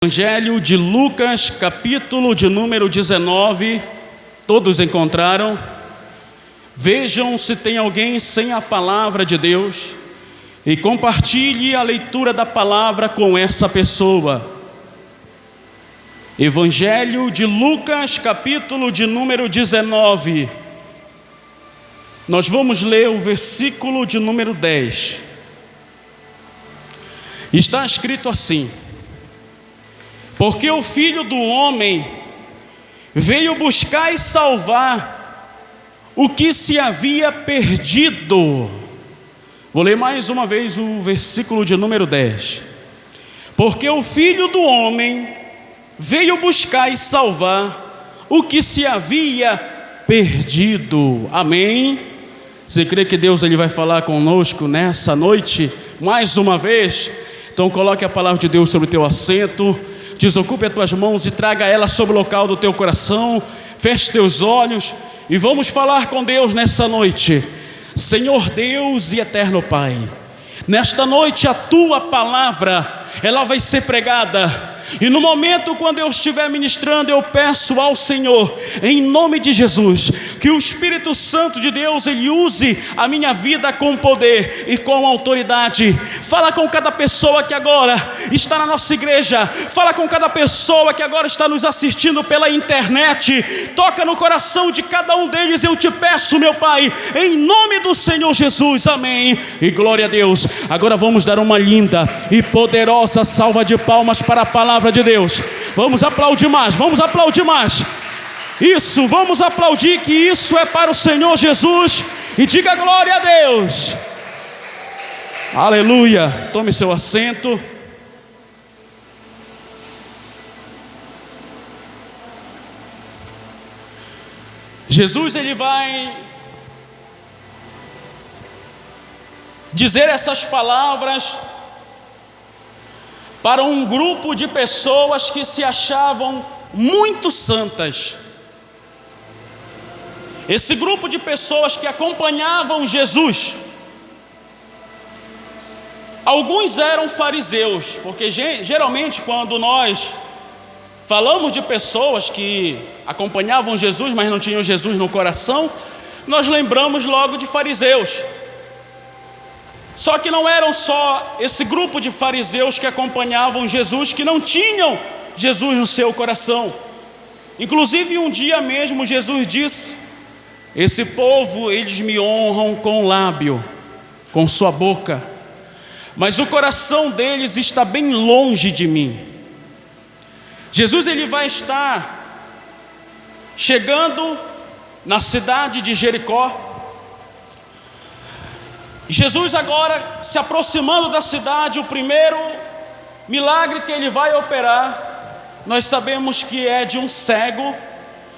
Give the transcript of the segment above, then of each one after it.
Evangelho de Lucas, capítulo de número 19, todos encontraram? Vejam se tem alguém sem a palavra de Deus e compartilhe a leitura da palavra com essa pessoa. Evangelho de Lucas, capítulo de número 19. Nós vamos ler o versículo de número 10. Está escrito assim: porque o Filho do Homem veio buscar e salvar o que se havia perdido. Vou ler mais uma vez o versículo de número 10. Porque o Filho do Homem veio buscar e salvar o que se havia perdido. Amém? Você crê que Deus ele vai falar conosco nessa noite, mais uma vez? Então coloque a palavra de Deus sobre o teu assento. Desocupe as tuas mãos e traga ela sobre o local do teu coração. Feche teus olhos e vamos falar com Deus nessa noite. Senhor Deus e eterno Pai, nesta noite a tua palavra, ela vai ser pregada. E no momento quando eu estiver ministrando, eu peço ao Senhor, em nome de Jesus, que o Espírito Santo de Deus, ele use a minha vida com poder e com autoridade. Fala com cada pessoa que agora está na nossa igreja, fala com cada pessoa que agora está nos assistindo pela internet, toca no coração de cada um deles, eu te peço, meu Pai, em nome do Senhor Jesus, amém, e glória a Deus. Agora vamos dar uma linda e poderosa salva de palmas para a palavra de Deus. Vamos aplaudir mais, vamos aplaudir mais. Isso, vamos aplaudir, que isso é para o Senhor Jesus. E diga glória a Deus. Aleluia. Tome seu assento. Jesus ele vai dizer essas palavras para um grupo de pessoas que se achavam muito santas. Esse grupo de pessoas que acompanhavam Jesus, alguns eram fariseus, porque geralmente quando nós falamos de pessoas que acompanhavam Jesus, mas não tinham Jesus no coração, nós lembramos logo de fariseus. Só que não eram só esse grupo de fariseus que acompanhavam Jesus, que não tinham Jesus no seu coração. Inclusive um dia mesmo Jesus disse: esse povo, eles me honram com o lábio, com sua boca, mas o coração deles está bem longe de mim. Jesus ele vai estar chegando na cidade de Jericó. Jesus agora se aproximando da cidade, o primeiro milagre que ele vai operar, nós sabemos que é de um cego,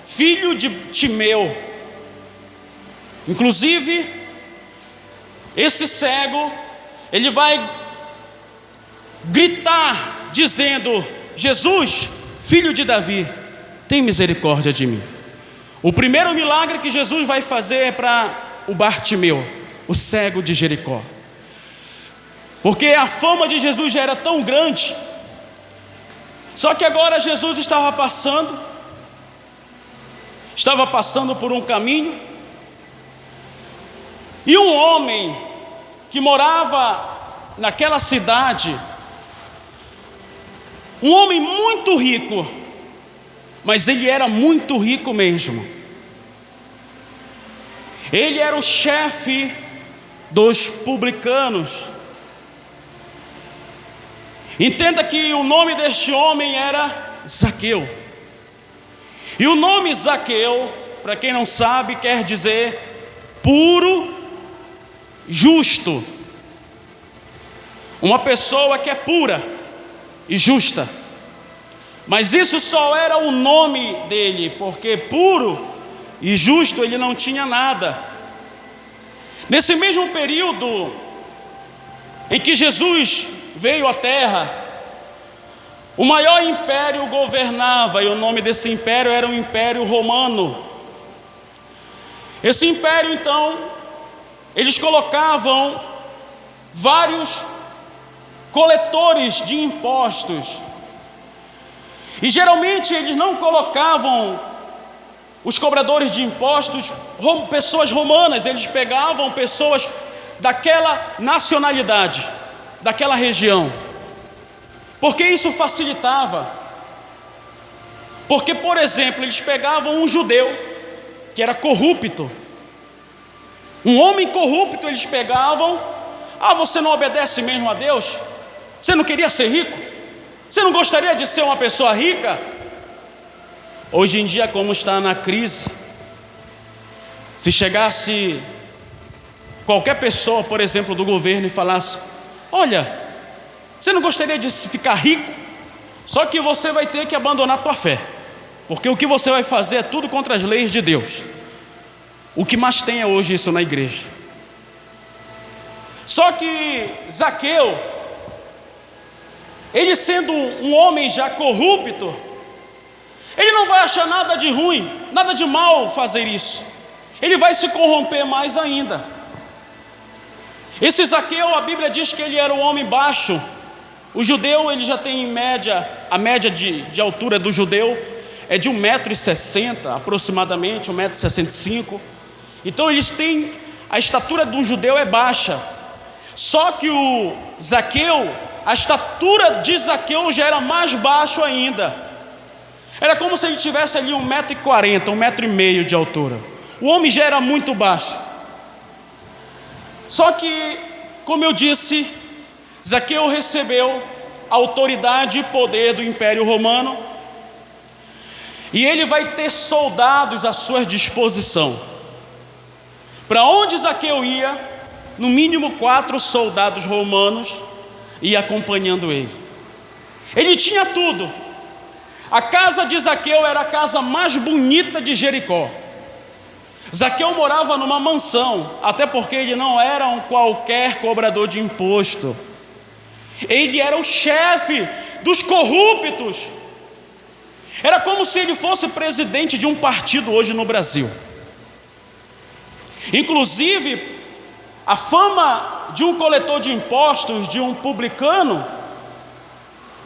filho de Timeu. Inclusive, esse cego, ele vai gritar dizendo: Jesus, filho de Davi, tem misericórdia de mim. O primeiro milagre que Jesus vai fazer é para o Bartimeu, o cego de Jericó, porque a fama de Jesus já era tão grande. Só que agora Jesus estava passando por um caminho, e um homem que morava naquela cidade, um homem muito rico, mas ele era muito rico mesmo. Ele era o chefe dos publicanos. Entenda que o nome deste homem era Zaqueu. E o nome Zaqueu, para quem não sabe, quer dizer puro, justo. Uma pessoa que é pura e justa. Mas isso só era o nome dele, porque puro e justo ele não tinha nada. Nesse mesmo período em que Jesus veio à terra, o maior império governava, e o nome desse império era o Império Romano. Esse império, então, eles colocavam vários coletores de impostos. E geralmente eles não colocavam os cobradores de impostos, pessoas romanas, eles pegavam pessoas daquela nacionalidade, daquela região, porque isso facilitava. Porque, por exemplo, eles pegavam um judeu que era corrupto, um homem corrupto, eles pegavam: você não obedece mesmo a Deus? Você não queria ser rico? Você não gostaria de ser uma pessoa rica? Hoje em dia, como está na crise, se chegasse qualquer pessoa, por exemplo, do governo, e falasse: olha, você não gostaria de ficar rico? Só que você vai ter que abandonar a tua fé, porque o que você vai fazer é tudo contra as leis de Deus. O que mais tem é hoje isso na igreja. Só que Zaqueu, ele sendo um homem já corrupto, ele não vai achar nada de ruim, nada de mal fazer isso. Ele vai se corromper mais ainda. Esse Zaqueu, a Bíblia diz que ele era um homem baixo. O judeu, ele já tem em média, a média de altura do judeu é de 1,60 m aproximadamente, 1,65 m. Então eles têm, a estatura do judeu é baixa. Só que o Zaqueu, a estatura de Zaqueu já era mais baixo ainda. Era como se ele tivesse ali 1,40 m, 1,5 m de altura. O homem já era muito baixo. Só que, como eu disse, Zaqueu recebeu autoridade e poder do Império Romano, e ele vai ter soldados à sua disposição. Para onde Zaqueu ia, no mínimo 4 soldados romanos iam acompanhando ele. Ele tinha tudo. A casa de Zaqueu era a casa mais bonita de Jericó. Zaqueu morava numa mansão, até porque ele não era um qualquer cobrador de imposto. Ele era o chefe dos corruptos. Era como se ele fosse presidente de um partido hoje no Brasil. Inclusive, a fama de um coletor de impostos, de um publicano,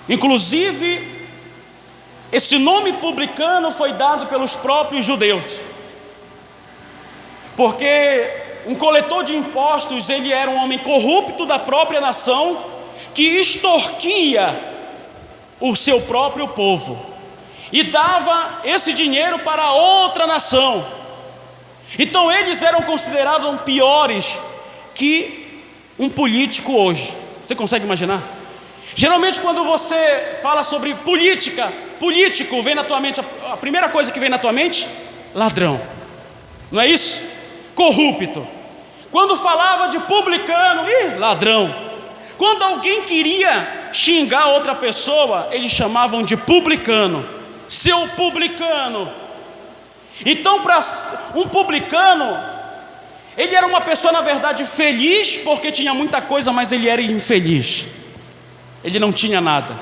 inclusive, esse nome publicano foi dado pelos próprios judeus. Porque um coletor de impostos, ele era um homem corrupto da própria nação, que extorquia o seu próprio povo e dava esse dinheiro para outra nação. Então eles eram considerados piores que um político hoje. Você consegue imaginar? Geralmente quando você fala sobre política, político, vem na tua mente, a primeira coisa que vem na tua mente: ladrão. Não é isso? Corrupto. Quando falava de publicano, ladrão. Quando alguém queria xingar outra pessoa, eles chamavam de publicano. Seu publicano. Então, para um publicano, ele era uma pessoa, na verdade, feliz, porque tinha muita coisa, mas ele era infeliz. Ele não tinha nada.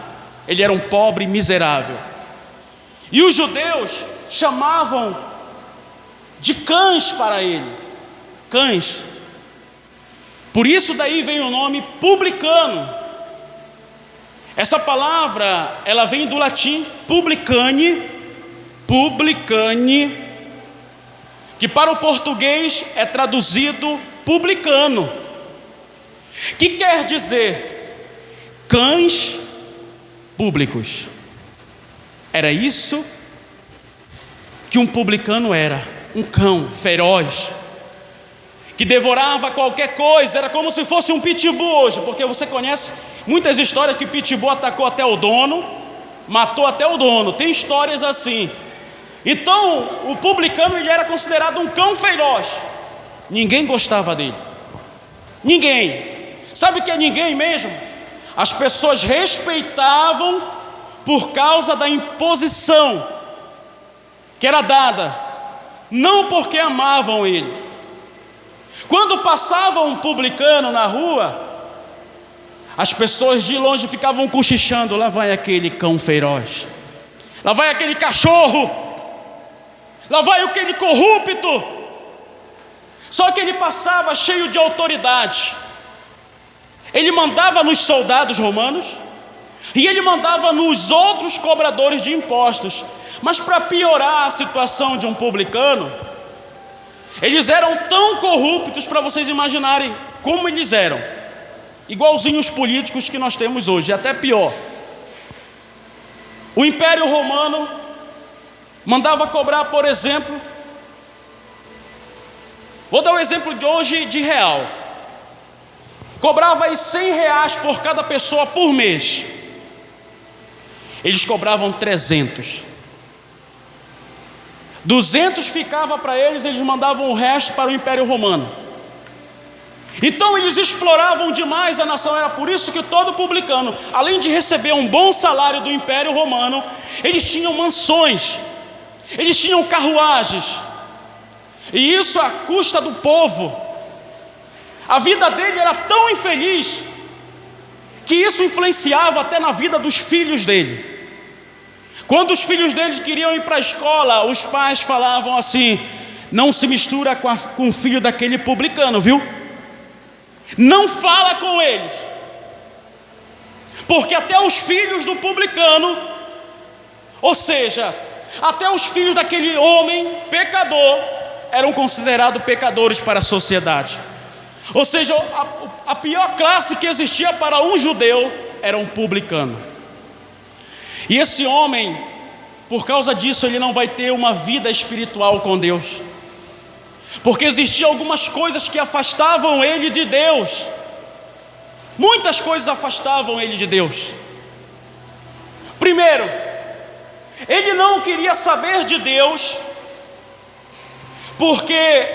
Ele era um pobre miserável. E os judeus chamavam de cães para ele. Cães. Por isso daí vem o nome publicano. Essa palavra, ela vem do latim publicane, que para o português é traduzido publicano, que quer dizer cães públicos. Era isso que um publicano era, um cão feroz, que devorava qualquer coisa. Era como se fosse um pitbull hoje, porque você conhece muitas histórias que o pitbull atacou até o dono, matou até o dono, tem histórias assim. Então o publicano, ele era considerado um cão feroz. Ninguém gostava dele, ninguém. Sabe o que é ninguém mesmo? As pessoas respeitavam por causa da imposição que era dada, não porque amavam ele. Quando passava um publicano na rua, as pessoas de longe ficavam cochichando: lá vai aquele cão feroz, lá vai aquele cachorro, lá vai aquele corrupto. Só que ele passava cheio de autoridade. Ele mandava nos soldados romanos, E ele mandava nos outros cobradores de impostos. Mas para piorar a situação de um publicano, eles eram tão corruptos, para vocês imaginarem como eles eram, igualzinho os políticos que nós temos hoje, até pior. O Império Romano mandava cobrar, por exemplo, vou dar o exemplo de hoje de real, cobrava aí R$100 por cada pessoa por mês. Eles cobravam 300. 200 ficava para eles, eles mandavam o resto para o Império Romano. Então eles exploravam demais a nação. Era por isso que todo publicano, além de receber um bom salário do Império Romano, eles tinham mansões, eles tinham carruagens, e isso à custa do povo. A vida dele era tão infeliz que isso influenciava até na vida dos filhos dele. Quando os filhos dele queriam ir para a escola, os pais falavam assim: não se mistura com o filho daquele publicano, viu? Não fala com eles, porque até os filhos do publicano, ou seja, até os filhos daquele homem pecador, eram considerados pecadores para a sociedade. Ou seja, a pior classe que existia para um judeu era um publicano. E esse homem, por causa disso, ele não vai ter uma vida espiritual com Deus, porque existiam algumas coisas que afastavam ele de Deus. Muitas coisas afastavam ele de Deus. Primeiro, ele não queria saber de Deus, porque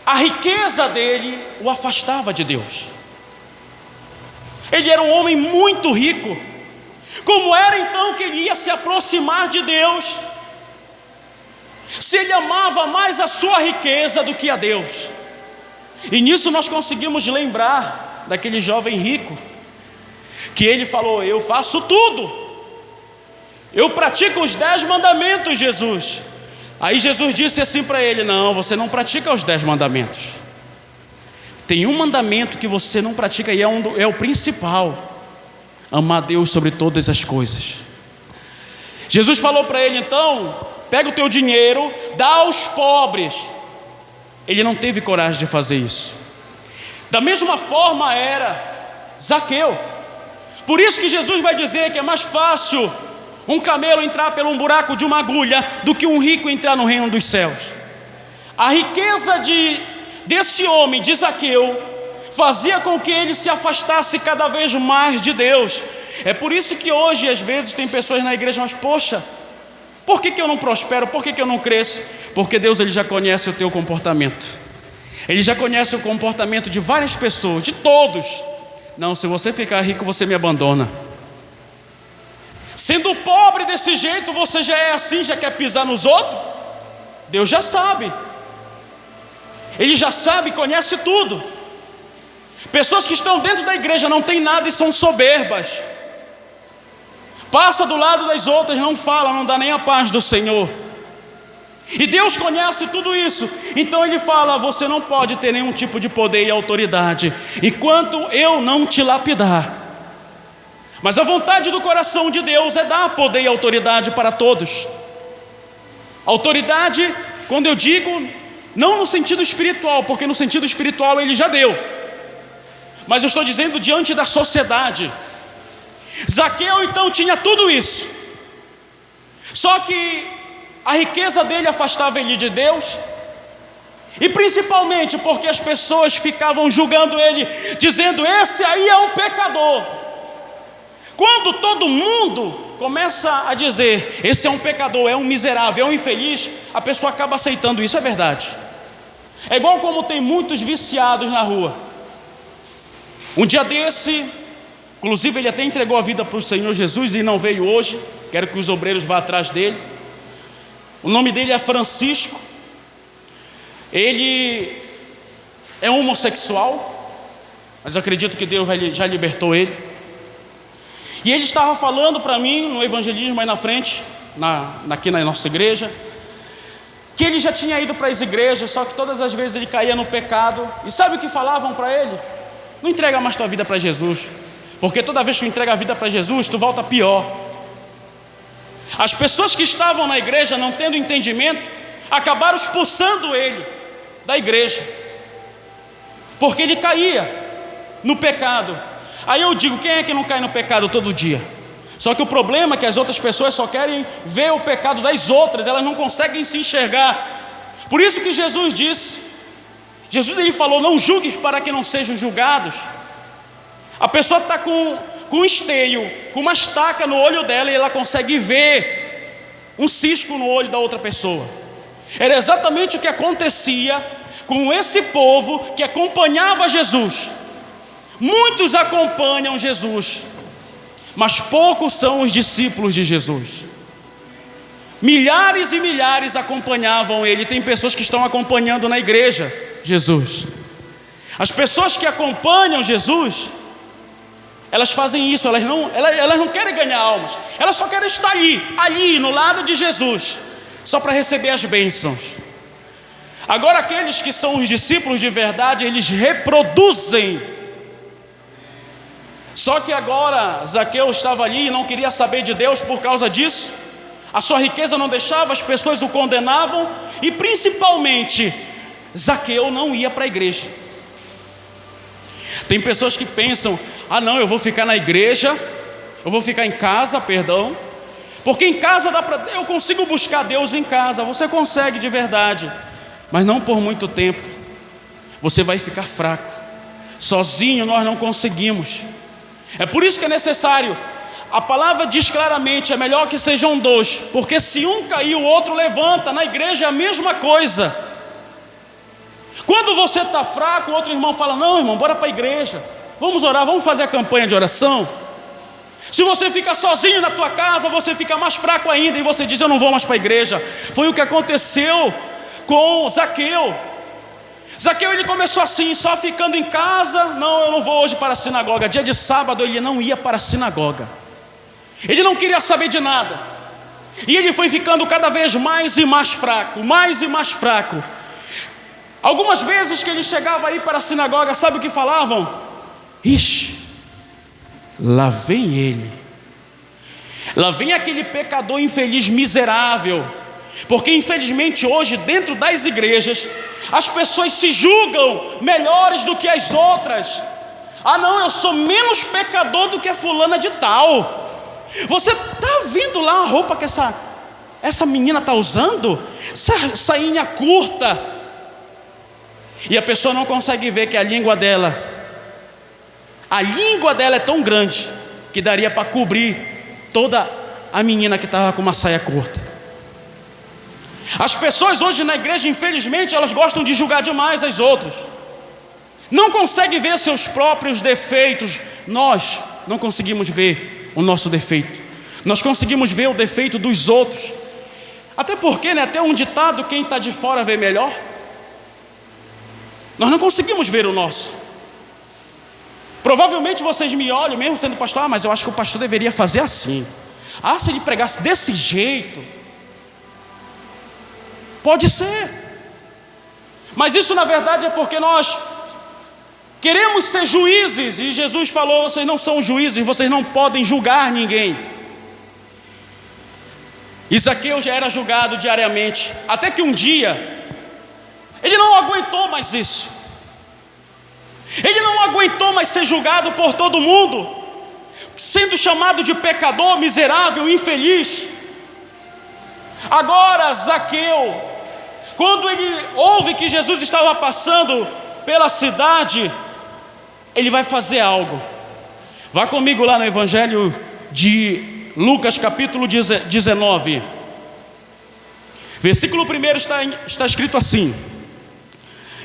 a riqueza dele o afastava de Deus. Ele era um homem muito rico. Como era então que ele ia se aproximar de Deus, se ele amava mais a sua riqueza do que a Deus? E nisso nós conseguimos lembrar daquele jovem rico, que ele falou: eu faço tudo, eu pratico os 10 mandamentos, Jesus. Aí Jesus disse assim para ele: não, você não pratica os 10 mandamentos. Tem um mandamento que você não pratica, e é o principal: amar a Deus sobre todas as coisas. Jesus falou para ele então: pega o teu dinheiro, dá aos pobres. Ele não teve coragem de fazer isso. Da mesma forma era Zaqueu. Por isso que Jesus vai dizer que é mais fácil um camelo entrar por um buraco de uma agulha do que um rico entrar no reino dos céus. A riqueza desse homem, de Zaqueu, fazia com que ele se afastasse cada vez mais de Deus. É por isso que hoje às vezes tem pessoas na igreja, mas poxa, por que eu não prospero? Por que eu não cresço? Porque Deus, ele já conhece o teu comportamento. Ele já conhece o comportamento de várias pessoas, de todos. Não, se você ficar rico, você me abandona. Sendo pobre desse jeito, você já é assim, já quer pisar nos outros? Deus já sabe. Ele já sabe, conhece tudo. Pessoas que estão dentro da igreja não têm nada e são soberbas. Passa do lado das outras, não fala, não dá nem a paz do Senhor. E Deus conhece tudo isso. Então ele fala: você não pode ter nenhum tipo de poder e autoridade enquanto eu não te lapidar. Mas a vontade do coração de Deus é dar poder e autoridade para todos. Autoridade, quando eu digo, não no sentido espiritual, porque no sentido espiritual ele já deu, mas eu estou dizendo diante da sociedade. Zaqueu então tinha tudo isso, só que a riqueza dele afastava ele de Deus, e principalmente porque as pessoas ficavam julgando ele, dizendo: esse aí é um pecador. Quando todo mundo começa a dizer: esse é um pecador, é um miserável, é um infeliz, a pessoa acaba aceitando isso. É verdade. É igual como tem muitos viciados na rua. Um dia desse, inclusive ele até entregou a vida para o Senhor Jesus e não veio hoje. Quero que os obreiros vá atrás dele. O nome dele é Francisco. Ele é homossexual, mas eu acredito que Deus já libertou ele. E ele estava falando para mim no evangelismo aí na frente, aqui na nossa igreja, que ele já tinha ido para as igrejas, só que todas as vezes ele caía no pecado. E sabe o que falavam para ele? Não entrega mais tua vida para Jesus, Porque toda vez que tu entrega a vida para Jesus, tu volta pior. As pessoas que estavam na igreja, não tendo entendimento, acabaram expulsando ele da igreja, porque ele caía no pecado. Aí eu digo, quem é que não cai no pecado todo dia? Só que o problema é que as outras pessoas só querem ver o pecado das outras, elas não conseguem se enxergar. Por isso que Jesus disse, ele falou, não julgues para que não sejam julgados. A pessoa está com um esteio, com uma estaca no olho dela, e ela consegue ver um cisco no olho da outra pessoa. Era exatamente o que acontecia com esse povo que acompanhava Jesus. Muitos acompanham Jesus, mas poucos são os discípulos de Jesus. Milhares e milhares acompanhavam ele. Tem pessoas que estão acompanhando na igreja Jesus. As pessoas que acompanham Jesus, elas fazem isso, elas não querem ganhar almas, elas só querem estar ali no lado de Jesus, só para receber as bênçãos. Agora aqueles que são os discípulos de verdade, eles reproduzem. Só que agora Zaqueu estava ali e não queria saber de Deus por causa disso. A sua riqueza não deixava, as pessoas o condenavam, e principalmente Zaqueu não ia para a igreja. Tem pessoas que pensam, não, eu vou ficar na igreja, eu vou ficar em casa, porque em casa eu consigo buscar Deus em casa. Você consegue de verdade, mas não por muito tempo. Você vai ficar fraco. Sozinho nós não conseguimos. É por isso que é necessário, a palavra diz claramente, é melhor que sejam dois, porque se um cair, o outro levanta. Na igreja é a mesma coisa. Quando você está fraco, o outro irmão fala, não irmão, bora para a igreja, vamos orar, vamos fazer a campanha de oração. Se você fica sozinho na tua casa, você fica mais fraco ainda, e você diz, eu não vou mais para a igreja. Foi o que aconteceu com Zaqueu. Zaqueu, ele começou assim, só ficando em casa. Não, eu não vou hoje para a sinagoga. Dia de sábado ele não ia para a sinagoga. Ele não queria saber de nada. E ele foi ficando cada vez mais e mais fraco, mais e mais fraco. Algumas vezes que ele chegava aí para a sinagoga, sabe o que falavam? Ixi, lá vem ele. Lá vem aquele pecador infeliz, miserável. Porque infelizmente hoje dentro das igrejas as pessoas se julgam melhores do que as outras. Não, eu sou menos pecador do que a fulana de tal. Você está vendo lá a roupa que essa menina está usando? Essa sainha curta. E a pessoa não consegue ver que a língua dela é tão grande que daria para cobrir toda a menina que estava com uma saia curta. As pessoas hoje na igreja, infelizmente, elas gostam de julgar demais as outras. Não conseguem ver seus próprios defeitos. Nós não conseguimos ver o nosso defeito. Nós conseguimos ver o defeito dos outros. Até porque, até um ditado, quem está de fora vê melhor. Nós não conseguimos ver o nosso. Provavelmente vocês me olham, mesmo sendo pastor, mas eu acho que o pastor deveria fazer assim. Se ele pregasse desse jeito. Pode ser. Mas isso na verdade é porque nós queremos ser juízes. E Jesus falou, vocês não são juízes, vocês não podem julgar ninguém. Zaqueu já era julgado diariamente, até que um dia ele não aguentou mais isso. Ele não aguentou mais ser julgado por todo mundo, sendo chamado de pecador, miserável, infeliz. Agora Zaqueu, quando ele ouve que Jesus estava passando pela cidade, ele vai fazer algo. Vá comigo lá no Evangelho de Lucas capítulo 19. Versículo 1 está escrito assim: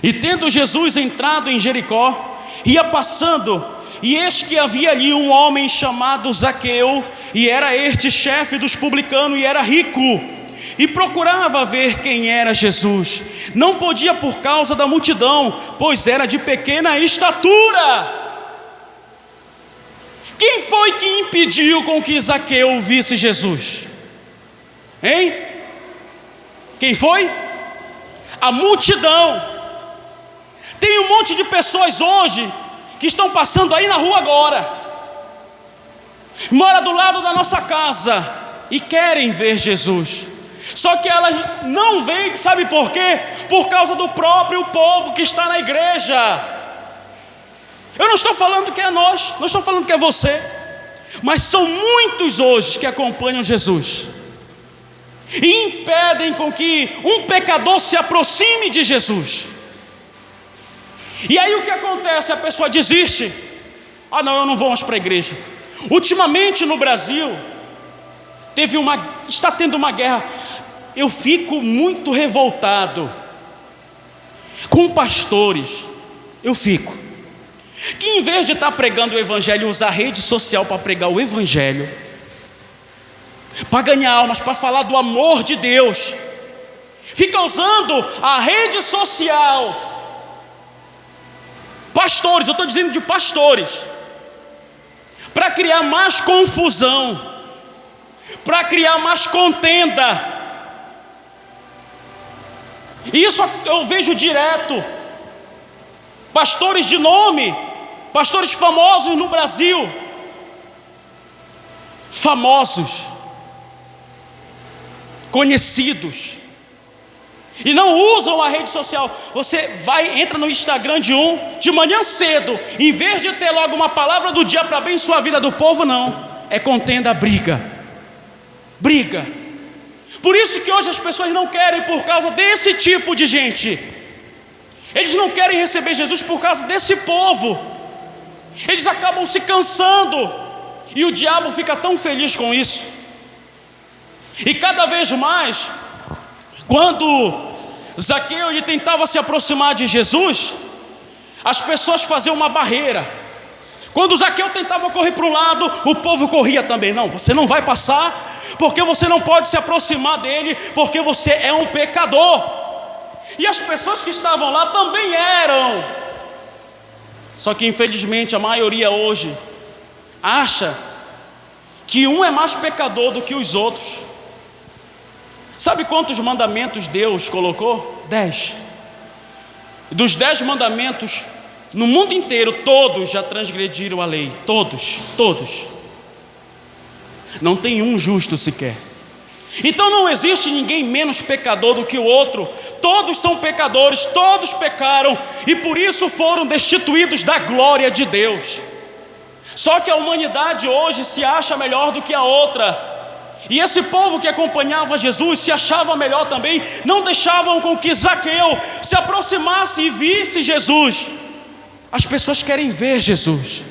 E tendo Jesus entrado em Jericó, ia passando, e eis que havia ali um homem chamado Zaqueu, e era este chefe dos publicanos, e era rico, e procurava ver quem era Jesus. Não podia por causa da multidão, pois era de pequena estatura. Quem foi que impediu com que Zaqueu visse Jesus? Hein? Quem foi? A multidão. Tem um monte de pessoas hoje que estão passando aí na rua agora, mora do lado da nossa casa e querem ver Jesus. Só que elas não vêm, sabe por quê? Por causa do próprio povo que está na igreja. Eu não estou falando que é nós, não estou falando que é você, mas são muitos hoje que acompanham Jesus e impedem com que um pecador se aproxime de Jesus. E aí o que acontece? A pessoa desiste. Ah não, eu não vou mais para a igreja. Ultimamente no Brasil está tendo uma guerra. Eu fico muito revoltado com pastores. Eu fico que em vez de estar pregando o evangelho, usar a rede social para pregar o evangelho, para ganhar almas, para falar do amor de Deus, fica usando a rede social. Pastores, eu estou dizendo de pastores, para criar mais confusão, para criar mais contenda. Isso eu vejo direto. Pastores de nome, pastores famosos no Brasil, famosos, conhecidos, e não usam a rede social. Você entra no Instagram de manhã cedo, em vez de ter logo uma palavra do dia para abençoar a vida do povo, não, é contenda, briga. Por isso que hoje as pessoas não querem, por causa desse tipo de gente. Eles não querem receber Jesus por causa desse povo. Eles acabam se cansando, e o diabo fica tão feliz com isso. E cada vez mais, quando Zaqueu ele tentava se aproximar de Jesus, as pessoas faziam uma barreira. Quando Zaqueu tentava correr para um lado, o povo corria também. Não, você não vai passar, porque você não pode se aproximar dele, porque você é um pecador. E as pessoas que estavam lá também eram. Só que infelizmente a maioria hoje acha que um é mais pecador do que os outros. Sabe quantos mandamentos Deus colocou? 10. Dos 10 mandamentos, no mundo inteiro, todos já transgrediram a lei. Todos. Não tem um justo sequer. Então não existe ninguém menos pecador do que o outro. Todos são pecadores, todos pecaram, e por isso foram destituídos da glória de Deus. Só que a humanidade hoje se acha melhor do que a outra. E esse povo que acompanhava Jesus se achava melhor também. Não deixavam com que Zaqueu se aproximasse e visse Jesus. As pessoas querem ver Jesus.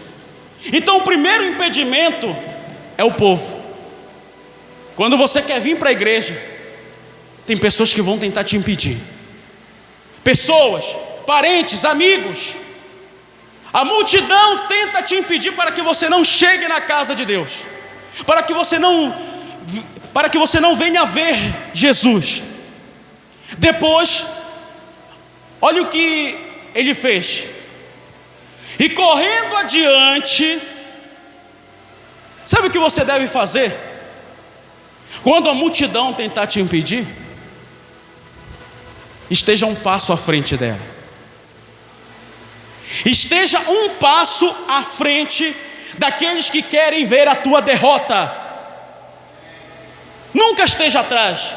Então o primeiro impedimento é o povo. Quando você quer vir para a igreja, tem pessoas que vão tentar te impedir. Pessoas, parentes, amigos. A multidão tenta te impedir para que você não chegue na casa de Deus, para que você não venha ver Jesus. Depois, olha o que ele fez. E correndo adiante, sabe o que você deve fazer? Quando a multidão tentar te impedir, esteja um passo à frente dela. Esteja um passo à frente daqueles que querem ver a tua derrota. Nunca esteja atrás,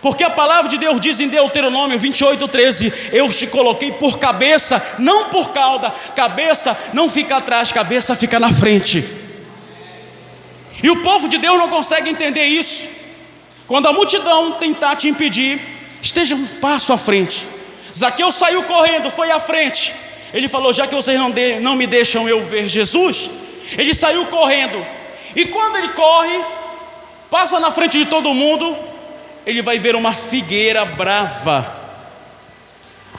porque a palavra de Deus diz em Deuteronômio 28:13: eu te coloquei por cabeça, não por cauda. Cabeça não fica atrás, cabeça fica na frente. E o povo de Deus não consegue entender isso. Quando a multidão tentar te impedir, esteja um passo à frente. Zaqueu saiu correndo, foi à frente. Ele falou: já que vocês não me deixam eu ver Jesus, ele saiu correndo. E quando ele corre, passa na frente de todo mundo, ele vai ver uma figueira brava.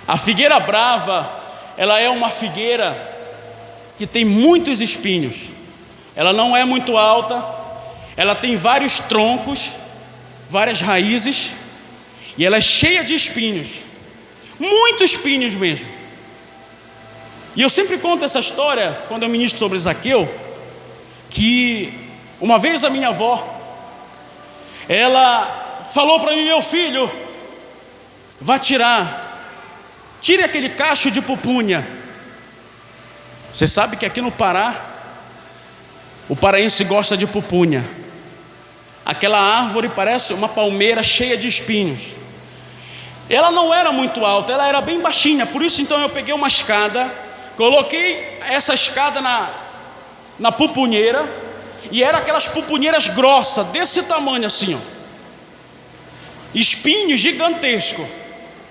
A figueira brava, ela é uma figueira que tem muitos espinhos. Ela não é muito alta, ela tem vários troncos, várias raízes, e ela é cheia de espinhos, muitos espinhos mesmo. E eu sempre conto essa história quando eu ministro sobre Zaqueu, que uma vez a minha avó, ela falou para mim: meu filho, vá tire aquele cacho de pupunha. Você sabe que aqui no Pará O paraense gosta de pupunha. Aquela árvore parece uma palmeira cheia de espinhos. Ela não era muito alta, ela era bem baixinha. Por isso então eu peguei uma escada, coloquei essa escada na pupunheira, e era aquelas pupunheiras grossas, desse tamanho assim, ó. Espinho gigantesco,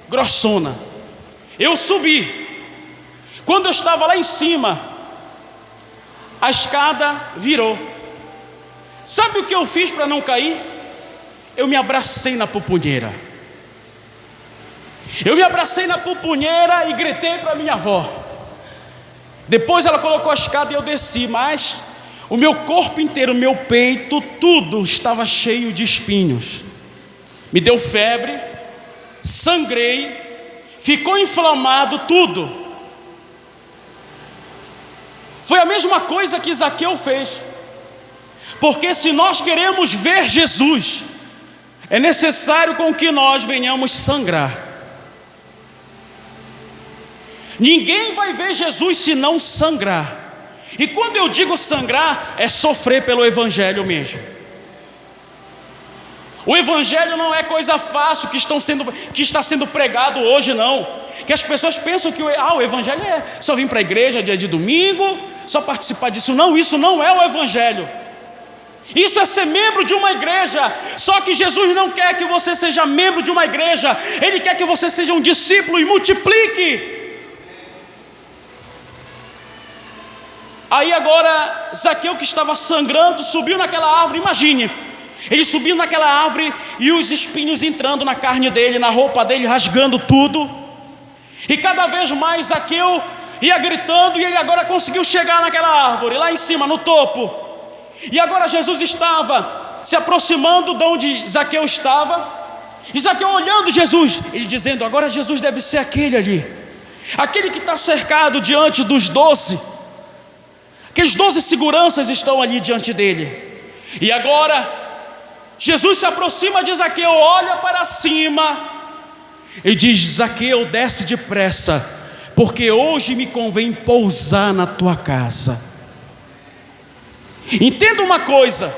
grossona. Eu subi. Quando eu estava lá em cima, a escada virou. Sabe o que eu fiz para não cair? Eu me abracei na pupunheira. Eu me abracei na pupunheira e gritei para minha avó. Depois ela colocou a escada e eu desci, mas o meu corpo inteiro, o meu peito, tudo estava cheio de espinhos. Me deu febre, sangrei, ficou inflamado tudo. Foi a mesma coisa que Zaqueu fez. Porque se nós queremos ver Jesus, é necessário com que nós venhamos sangrar. Ninguém vai ver Jesus se não sangrar. E quando eu digo sangrar, é sofrer pelo Evangelho mesmo. O Evangelho não é coisa fácil que está sendo pregado hoje, não. Que as pessoas pensam que o Evangelho é só vir para a igreja dia de domingo, só participar disso. Não, isso não é o Evangelho. Isso é ser membro de uma igreja. Só que Jesus não quer que você seja membro de uma igreja. Ele quer que você seja um discípulo e multiplique. Aí agora Zaqueu, que estava sangrando, subiu naquela árvore. Imagine, ele subiu naquela árvore e os espinhos entrando na carne dele, na roupa dele, rasgando tudo. E cada vez mais Zaqueu ia gritando, e ele agora conseguiu chegar naquela árvore, lá em cima, no topo. E agora Jesus estava se aproximando de onde Zaqueu estava. E Zaqueu olhando Jesus, ele dizendo: agora Jesus deve ser aquele ali, aquele que está cercado diante dos 12. Aqueles 12 seguranças estão ali diante dele. E agora Jesus se aproxima de Zaqueu, olha para cima e diz: Zaqueu, desce depressa, porque hoje me convém pousar na tua casa. Entenda uma coisa,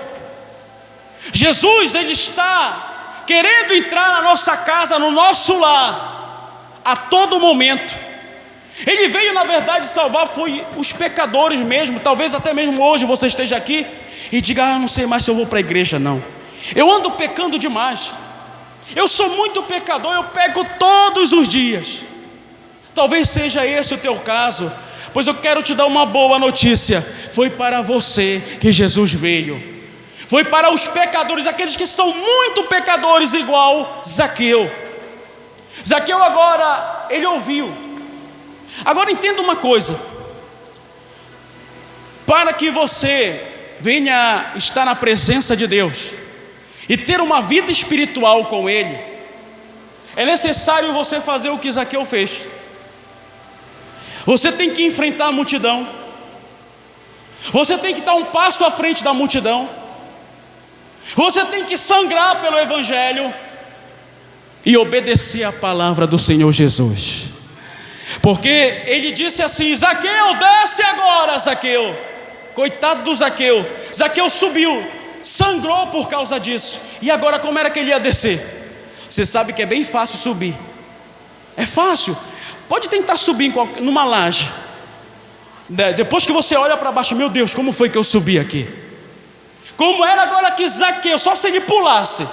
Jesus, ele está querendo entrar na nossa casa, no nosso lar, a todo momento. Ele veio na verdade salvar foi os pecadores mesmo. Talvez até mesmo hoje você esteja aqui e diga: não sei mais se eu vou para a igreja não, eu ando pecando demais, eu sou muito pecador, eu peco todos os dias. Talvez seja esse o teu caso, pois eu quero te dar uma boa notícia. Foi para você que Jesus veio. Foi para os pecadores, aqueles que são muito pecadores, igual Zaqueu. Zaqueu agora, ele ouviu. Agora entenda uma coisa: para que você venha estar na presença de Deus e ter uma vida espiritual com Ele, é necessário você fazer o que Zaqueu fez. Você tem que enfrentar a multidão. Você tem que dar um passo à frente da multidão. Você tem que sangrar pelo Evangelho e obedecer a palavra do Senhor Jesus. Porque ele disse assim: Zaqueu, desce agora, Zaqueu. Coitado do Zaqueu. Zaqueu subiu, sangrou por causa disso. E agora como era que ele ia descer? Você sabe que é bem fácil subir. É fácil. Pode tentar subir numa laje. Depois que você olha para baixo: meu Deus, como foi que eu subi aqui? Como era agora que Zaqueu, só se ele pulasse.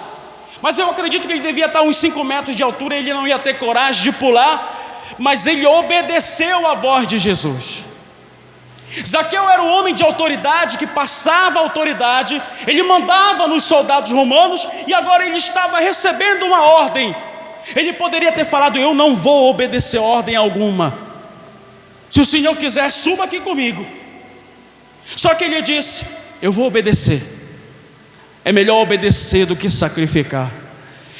Mas eu acredito que ele devia estar uns 5 metros de altura, ele não ia ter coragem de pular. Mas ele obedeceu à voz de Jesus. Zaqueu era um homem de autoridade, que passava autoridade. Ele mandava nos soldados romanos, e agora ele estava recebendo uma ordem. Ele poderia ter falado: eu não vou obedecer ordem alguma. Se o Senhor quiser, suba aqui comigo. Só que ele disse: eu vou obedecer. É melhor obedecer do que sacrificar.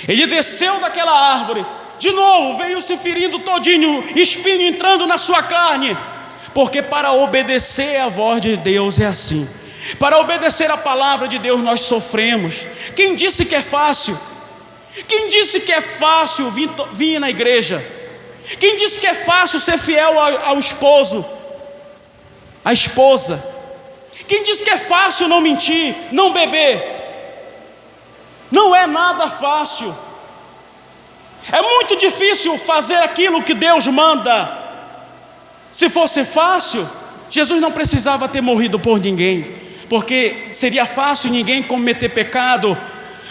Ele desceu daquela árvore. De novo veio se ferindo todinho, espinho entrando na sua carne. Porque para obedecer a voz de Deus é assim. Para obedecer a palavra de Deus nós sofremos. Quem disse que é fácil? Quem disse que é fácil vir na igreja? Quem disse que é fácil ser fiel ao esposo, à esposa? Quem diz que é fácil não mentir, não beber? Não é nada fácil. É muito difícil fazer aquilo que Deus manda. Se fosse fácil, Jesus não precisava ter morrido por ninguém, porque seria fácil ninguém cometer pecado,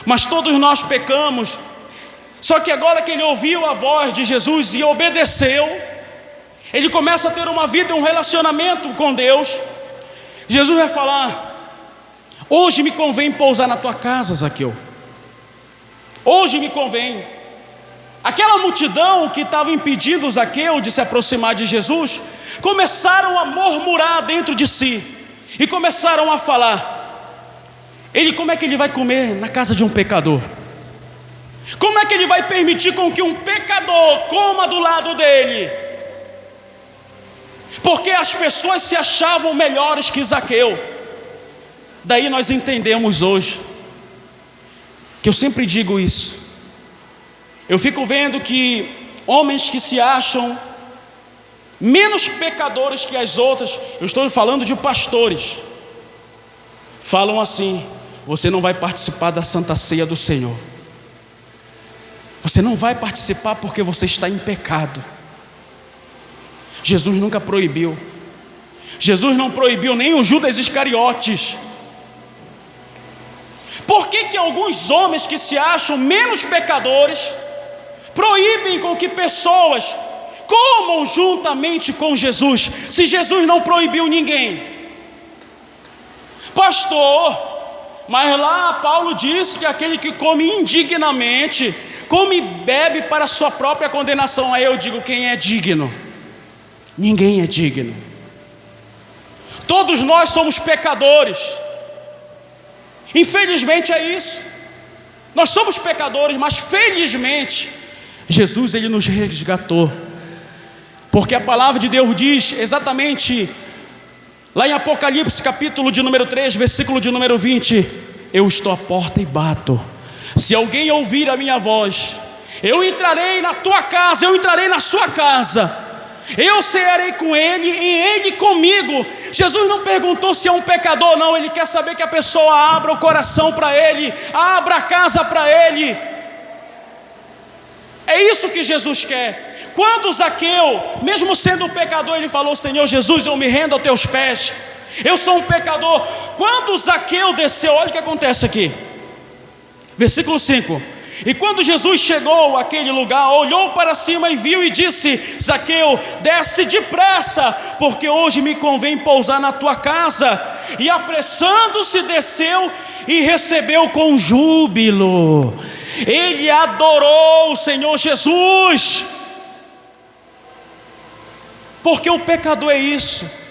mas todos nós pecamos. Só que agora que ele ouviu a voz de Jesus e obedeceu, ele começa a ter uma vida, um relacionamento com Deus. Jesus vai falar: hoje me convém pousar na tua casa, Zaqueu. Hoje me convém. Aquela multidão que estava impedindo Zaqueu de se aproximar de Jesus, começaram a murmurar dentro de si, e começaram a falar: como é que ele vai comer na casa de um pecador? Como é que ele vai permitir com que um pecador coma do lado dele? Porque as pessoas se achavam melhores que Zaqueu. Daí nós entendemos hoje, que eu sempre digo isso, eu fico vendo que homens que se acham menos pecadores que as outras, eu estou falando de pastores, falam assim: você não vai participar da Santa Ceia do Senhor, você não vai participar porque você está em pecado. Jesus nunca proibiu. Jesus não proibiu nem o Judas Iscariotes. Por que alguns homens que se acham menos pecadores proíbem com que pessoas comam juntamente com Jesus, se Jesus não proibiu ninguém? Pastor, mas lá Paulo disse que aquele que come indignamente, come e bebe para sua própria condenação. Aí eu digo: quem é digno? Ninguém é digno. Todos nós somos pecadores. Infelizmente é isso. Nós somos pecadores, mas felizmente Jesus, ele nos resgatou. Porque a palavra de Deus diz exatamente lá em Apocalipse, capítulo de número 3, versículo de número 20: eu estou à porta e bato. Se alguém ouvir a minha voz, eu entrarei na tua casa, eu entrarei na sua casa, eu cearei com ele e ele comigo. Jesus não perguntou se é um pecador, não. Ele quer saber que a pessoa abra o coração para ele, abra a casa para ele. É isso que Jesus quer. Quando Zaqueu, mesmo sendo um pecador, ele falou: Senhor Jesus, eu me rendo aos teus pés, eu sou um pecador. Quando Zaqueu desceu, olha o que acontece aqui, versículo 5: e quando Jesus chegou àquele lugar, olhou para cima e viu e disse: Zaqueu, desce depressa, porque hoje me convém pousar na tua casa. E apressando-se desceu e recebeu com júbilo. Ele adorou o Senhor Jesus. Porque o pecador é isso.